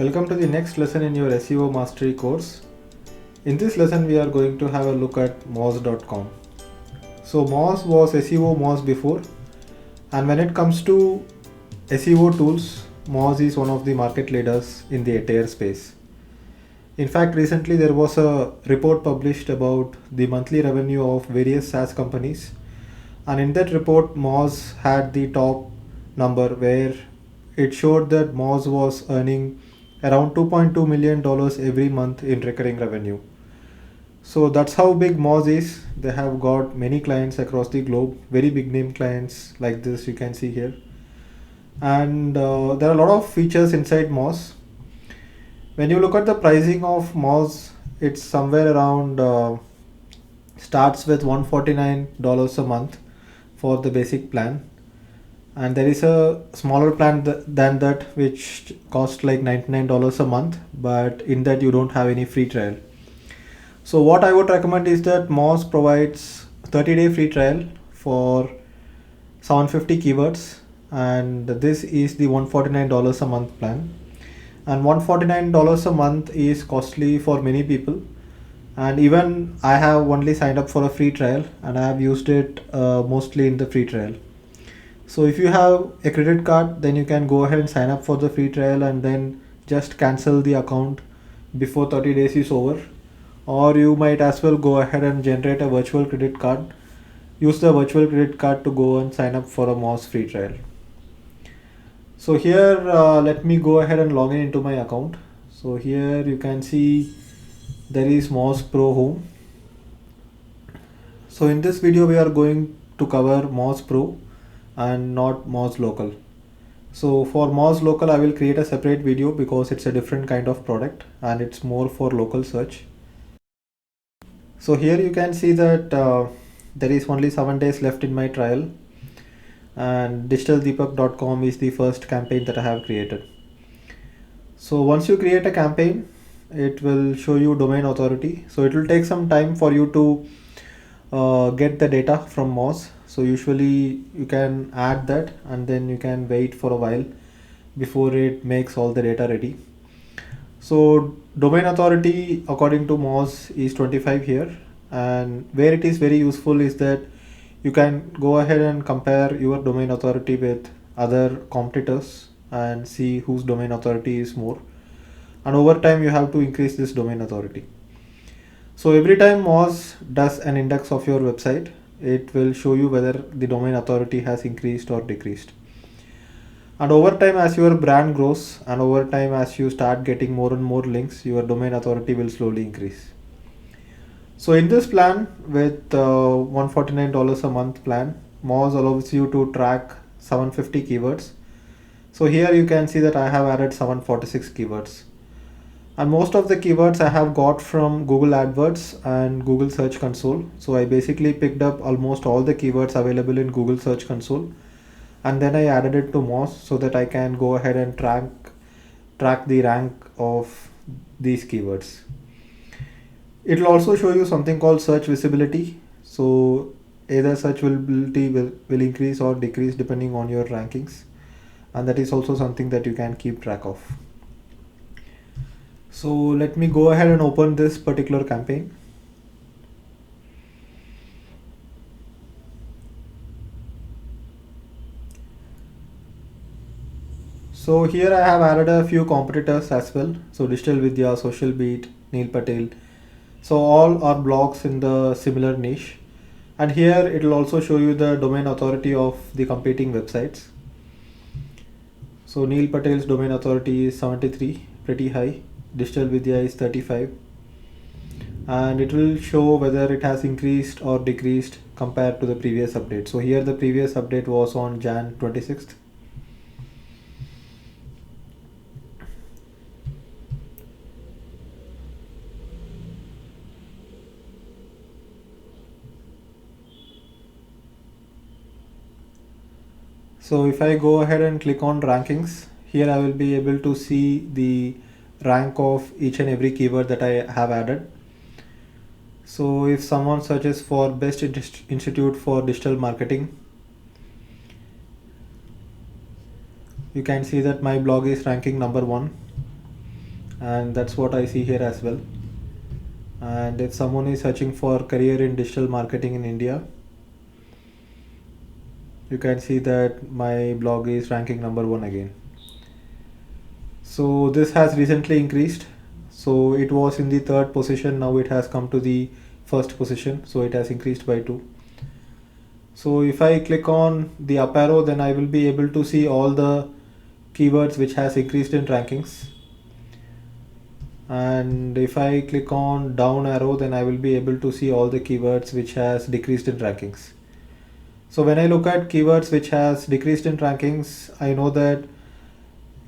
Welcome to the next lesson in your SEO Mastery course. In this lesson, we are going to have a look at Moz.com. So Moz was SEO Moz before, and when it comes to SEO tools, Moz is one of the market leaders in the entire space. In fact, recently there was a report published about the monthly revenue of various SaaS companies, and in that report, Moz had the top number where it showed that Moz was earning around $2.2 million every month in recurring revenue. So that's how big Moz is. They have got many clients across the globe, very big name clients like this you can see here. And there are a lot of features inside Moz. When you look at the pricing of Moz, it's somewhere around starts with $149 a month for the basic plan, and there is a smaller plan than that which costs like $99 a month, but in that you don't have any free trial. So what I would recommend is that Moz provides 30-day free trial for 750 keywords, and this is the $149 a month plan. And $149 a month is costly for many people, and even I have only signed up for a free trial and I have used it mostly in the free trial. So if you have a credit card, then you can go ahead and sign up for the free trial and then just cancel the account before 30 days is over. Or you might as well go ahead and generate a virtual credit card. Use the virtual credit card to go and sign up for a Moz free trial. So here, let me go ahead and log in into my account. So here you can see there is Moz Pro Home. So in this video, we are going to cover Moz Pro and not Moz Local. So for Moz Local, I will create a separate video because it's a different kind of product and it's more for local search. So here you can see that there is only 7 days left in my trial, and digitaldeepak.com is the first campaign that I have created. So once you create a campaign, it will show you domain authority. So it will take some time for you to get the data from Moz. So usually you can add that and then you can wait for a while before it makes all the data ready. So domain authority according to Moz is 25 here, and where it is very useful is that you can go ahead and compare your domain authority with other competitors and see whose domain authority is more, and over time you have to increase this domain authority. So every time Moz does an index of your website, it will show you whether the domain authority has increased or decreased. And over time, as your brand grows and over time as you start getting more and more links, your domain authority will slowly increase. So in this plan with $149 a month plan, Moz allows you to track 750 keywords. So here you can see that I have added 746 keywords. And most of the keywords I have got from Google AdWords and Google Search Console. So I basically picked up almost all the keywords available in Google Search Console, and then I added it to Moz so that I can go ahead and track the rank of these keywords. It will also show you something called search visibility. So either search visibility will increase or decrease depending on your rankings, and that is also something that you can keep track of. So let me go ahead and open this particular campaign. So here I have added a few competitors as well. So Digital Vidya, Social Beat, Neil Patel. So all are blogs in the similar niche. And here it will also show you the domain authority of the competing websites. So Neil Patel's domain authority is 73, pretty high. Digital Vidya is 35. And it will show whether it has increased or decreased compared to the previous update. So here the previous update was on Jan 26th. So if I go ahead and click on rankings, here I will be able to see the rank of each and every keyword that I have added. So if someone searches for best institute for digital marketing, you can see that my blog is ranking number 1. and that's what I see here as well. And if someone is searching for career in digital marketing in India, you can see that my blog is ranking number 1 again. So this has recently increased. So it was in the 3rd position, now it has come to the 1st position, so it has increased by 2. So if I click on the up arrow, then I will be able to see all the keywords which has increased in rankings. And if I click on down arrow, then I will be able to see all the keywords which has decreased in rankings. So when I look at keywords which has decreased in rankings, I know that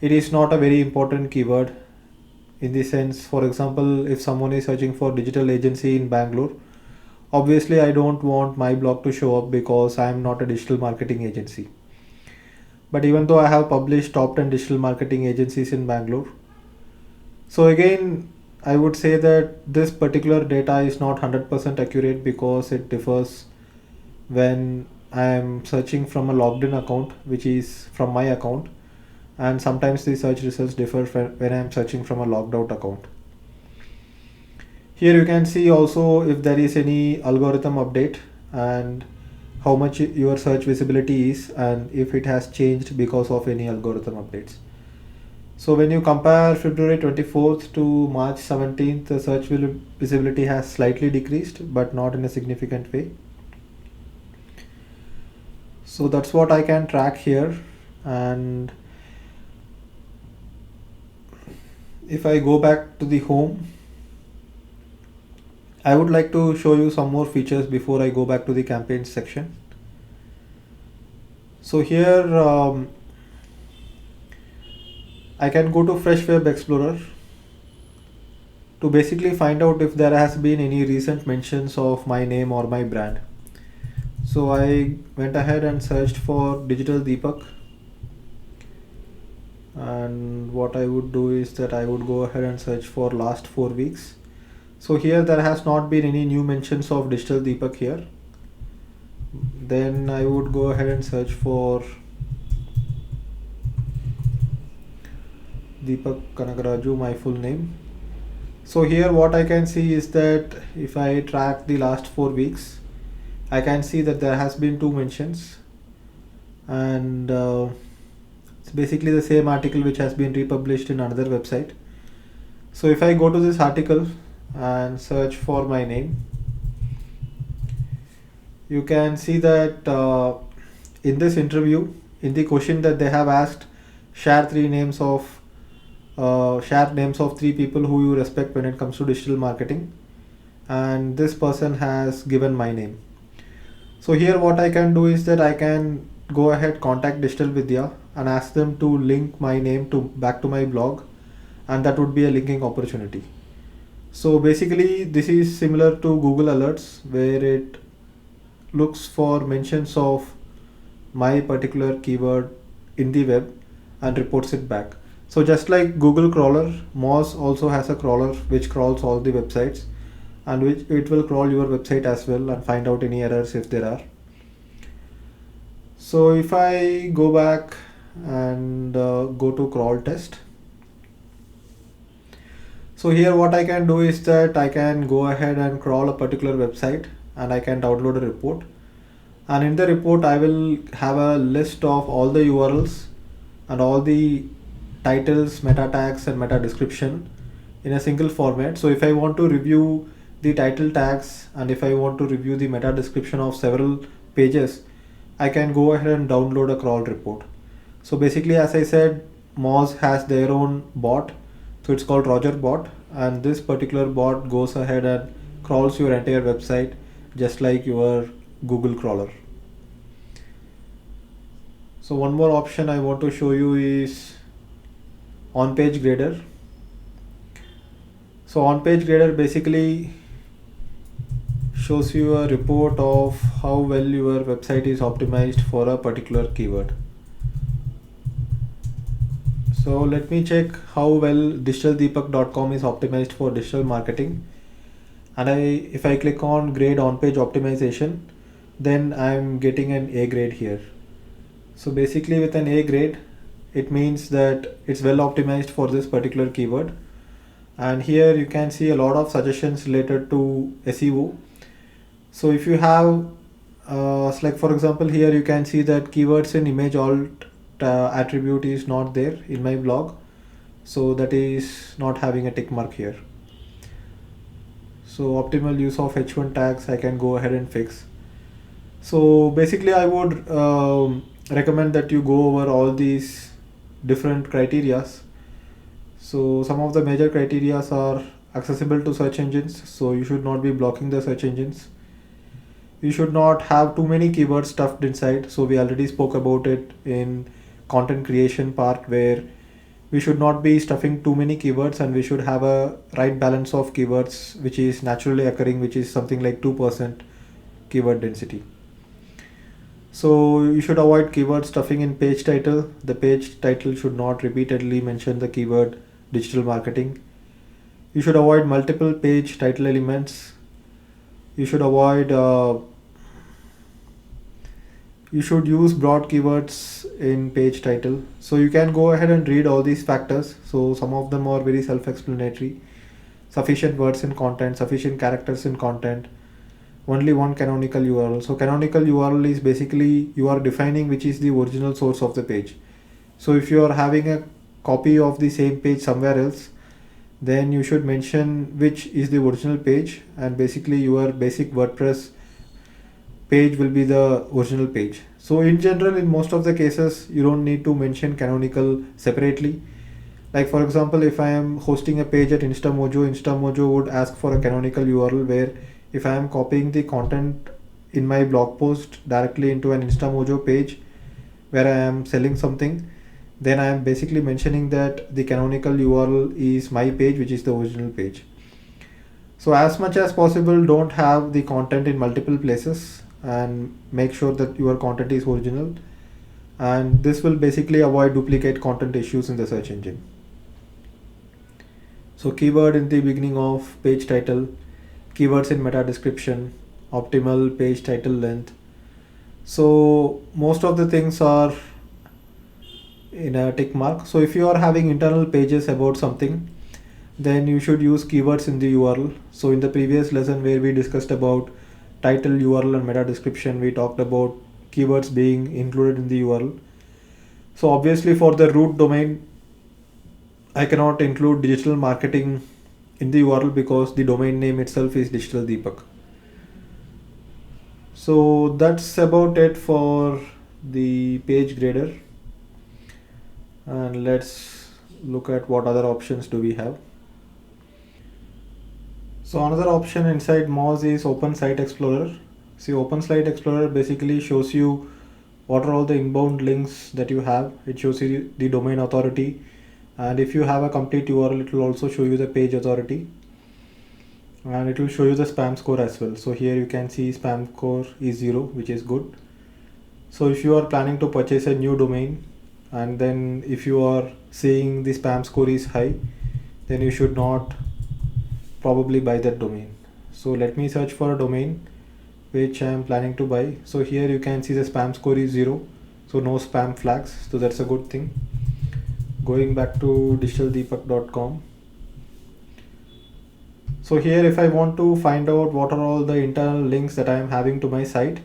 it is not a very important keyword. In the sense, for example, if someone is searching for digital agency in Bangalore, obviously I don't want my blog to show up because I am not a digital marketing agency. But even though I have published top 10 digital marketing agencies in Bangalore, so again, I would say that this particular data is not 100% accurate because it differs when I am searching from a logged in account, which is from my account, and sometimes the search results differ when I am searching from a logged out account. Here you can see also if there is any algorithm update and how much your search visibility is and if it has changed because of any algorithm updates. So when you compare February 24th to March 17th, the search visibility has slightly decreased, but not in a significant way. So that's what I can track here. And if I go back to the home, I would like to show you some more features before I go back to the campaigns section. So here I can go to Fresh Web Explorer to basically find out if there has been any recent mentions of my name or my brand. So I went ahead and searched for Digital Deepak, and what I would do is that I would go ahead and search for last 4 weeks. So here there has not been any new mentions of Digital Deepak here. Then I would go ahead and search for Deepak Kanagaraju, my full name. So here what I can see is that if I track the last 4 weeks, I can see that there has been 2 mentions, and it's basically the same article which has been republished in another website. So if I go to this article and search for my name, you can see that in this interview, in the question that they have asked, share names of 3 people who you respect when it comes to digital marketing, and this person has given my name. So here what I can do is that I can go ahead, contact Digital Vidya and ask them to link my name back to my blog, and that would be a linking opportunity. So basically this is similar to Google Alerts, where it looks for mentions of my particular keyword in the web and reports it back. So just like Google crawler, Moz also has a crawler which crawls all the websites, and which it will crawl your website as well and find out any errors if there are. So if I go back and go to crawl test, so here what I can do is that I can go ahead and crawl a particular website and I can download a report, and in the report I will have a list of all the URLs and all the titles, meta tags and meta description in a single format. So if I want to review the title tags and if I want to review the meta description of several pages, I can go ahead and download a crawl report. So basically, as I said, Moz has their own bot, so it's called Roger bot, and this particular bot goes ahead and crawls your entire website just like your Google crawler. So one more option I want to show you is on-page grader. So on-page grader basically shows you a report of how well your website is optimized for a particular keyword. So let me check how well digitaldeepak.com is optimized for digital marketing, and if I click on grade on-page optimization, then I'm getting an A grade here. So basically with an A grade, it means that it's well optimized for this particular keyword. and here you can see a lot of suggestions related to SEO. So if you have like for example, here you can see that keywords in image alt attribute is not there in my blog, so that is not having a tick mark here. So optimal use of h1 tags I can go ahead and fix. So basically I would recommend that you go over all these different criterias. So some of the major criterias are accessible to search engines, so you should not be blocking the search engines. You should not have too many keywords stuffed inside, so we already spoke about it in content creation part, where we should not be stuffing too many keywords and we should have a right balance of keywords which is naturally occurring, which is something like 2% keyword density. So you should avoid keyword stuffing in page title. The page title should not repeatedly mention the keyword digital marketing. You should avoid multiple page title elements. You should avoid you should use broad keywords in page title. So you can go ahead and read all these factors. So some of them are very self-explanatory. Sufficient words in content, sufficient characters in content, only one canonical URL. So canonical URL is basically you are defining which is the original source of the page. So if you are having a copy of the same page somewhere else, then you should mention which is the original page, and basically your basic WordPress page will be the original page. So in general, in most of the cases, you don't need to mention canonical separately. Like for example, if I am hosting a page at InstaMojo would ask for a canonical URL, where if I am copying the content in my blog post directly into an InstaMojo page where I am selling something, then I am basically mentioning that the canonical URL is my page, which is the original page. So as much as possible, don't have the content in multiple places and make sure that your content is original, and this will basically avoid duplicate content issues in the search engine. So keyword in the beginning of page title, keywords in meta description, optimal page title length. So most of the things are in a tick mark. So if you are having internal pages about something, then you should use keywords in the URL. So in the previous lesson where we discussed about title, URL and meta description, we talked about keywords being included in the URL. So obviously for the root domain, I cannot include digital marketing in the URL because the domain name itself is Digital Deepak. So that's about it for the page grader, and let's look at what other options do we have. So another option inside Moz is Open Site Explorer. See, Open Site Explorer basically shows you what are all the inbound links that you have. It shows you the domain authority, and if you have a complete URL, it will also show you the page authority, and it will show you the spam score as well. So here you can see spam score is 0, which is good. So if you are planning to purchase a new domain, and then if you are seeing the spam score is high, then you should not probably buy that domain. So let me search for a domain which I am planning to buy. So here you can see the spam score is 0, so no spam flags, so that's a good thing. Going back to digitaldeepak.com. So here if I want to find out what are all the internal links that I am having to my site,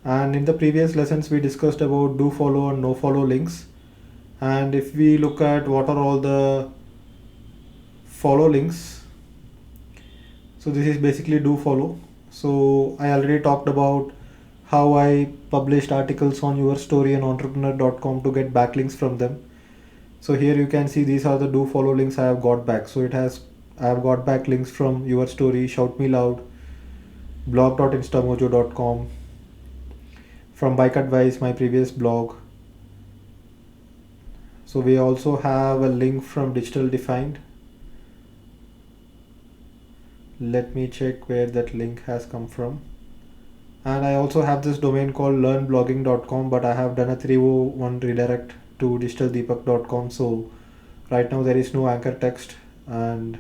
and in the previous lessons we discussed about do follow and no follow links, and if we look at what are all the follow links, so this is basically do follow. So I already talked about how I published articles on Your Story and entrepreneur.com to get backlinks from them. So here you can see these are the do follow links I have got back. So I have got back links from Your Story, Shout Me Loud, blog.instamojo.com, from Bike Advice, my previous blog. So we also have a link from Digital Defined. Let me check where that link has come from. And I also have this domain called learnblogging.com, but I have done a 301 redirect to digitaldeepak.com. So right now there is no anchor text, and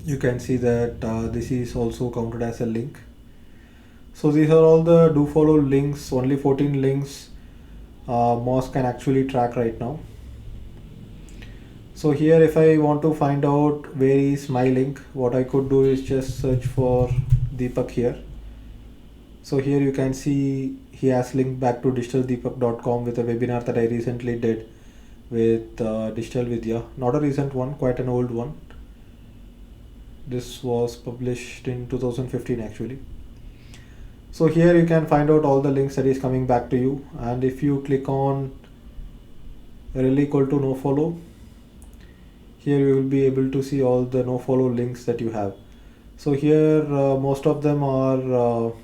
you can see that this is also counted as a link. So these are all the do follow links, only 14 links Moz can actually track right now. So here if I want to find out where is my link, what I could do is just search for Deepak here. So here you can see he has linked back to digitaldeepak.com with a webinar that I recently did with Digital Vidya. Not a recent one, quite an old one. This was published in 2015 actually. So here you can find out all the links that is coming back to you, and if you click on rel equal to no follow, here you will be able to see all the no follow links that you have. So here most of them are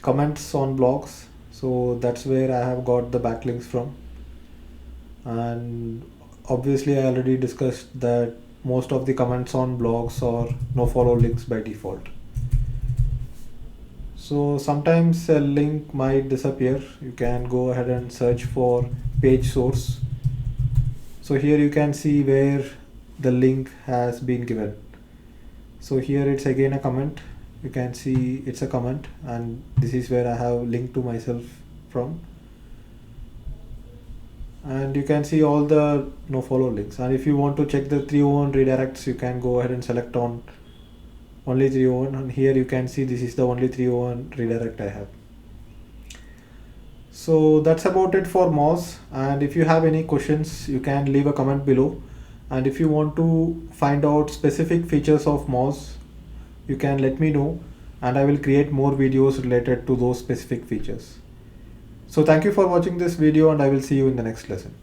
comments on blogs, so that's where I have got the backlinks from. And obviously I already discussed that most of the comments on blogs are no follow links by default. So sometimes a link might disappear. You can go ahead and search for page source. So here you can see where the link has been given. So here it's again a comment. You can see it's a comment, and this is where I have linked to myself from. And you can see all the no follow links. And if you want to check the 301 redirects, you can go ahead and select on only 301, and here you can see this is the only 301 redirect I have. So that's about it for Moz, and if you have any questions you can leave a comment below, and if you want to find out specific features of Moz you can let me know, and I will create more videos related to those specific features. So thank you for watching this video, and I will see you in the next lesson.